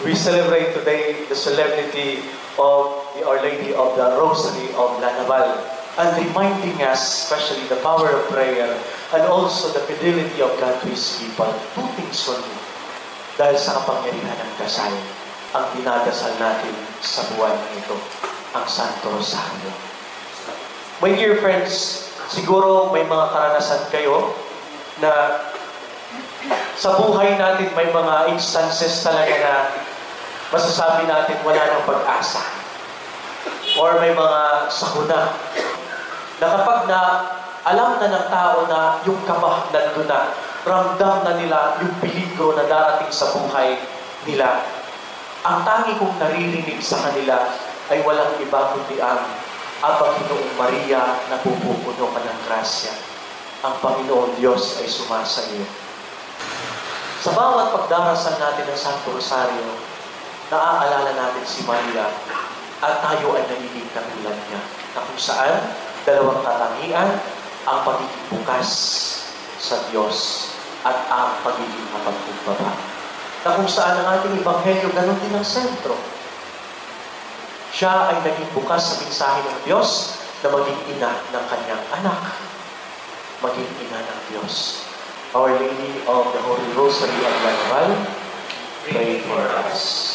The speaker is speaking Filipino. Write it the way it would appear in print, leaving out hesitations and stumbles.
We celebrate today the solemnity of the Our Lady of the Rosary of Lanaval, and reminding us, especially the power of prayer, and also the fidelity of God to His people. Two things only. Dahil sa kapangyarihan ng kasal, ang dinadasal natin sa buwan ito, ang Santo Rosario. My dear friends, siguro may mga karanasan kayo na sa buhay natin may mga instances talaga na masasabi natin wala nang pag-asa. Or may mga sakuna na kapag na alam na ng tao na yung kaba nandun na, ramdam na nila yung peligro na darating sa buhay nila, ang tangi kong naririnig sa kanila ay walang iba kundi ang Panginoong Maria na pupupuno ka ng grasya. Ang Panginoon Diyos ay sumasa iyo. Sa bawat pagdarasal natin ng Santo Rosario, naaalala natin si Maria at tayo ay nagiging katulad niya, na kung saan dalawang katangian, ang pagiging bukas sa Diyos at ang pagiging mapagkumbaba. Na kung saan ang ating Ebanghelyo, ganun din ang sentro. Siya ay naging bukas sa mensahe ng Diyos na maging ina ng kanyang anak. Maging ina ng Diyos. Our Lady of the Holy Rosary of Lanaval, pray for us.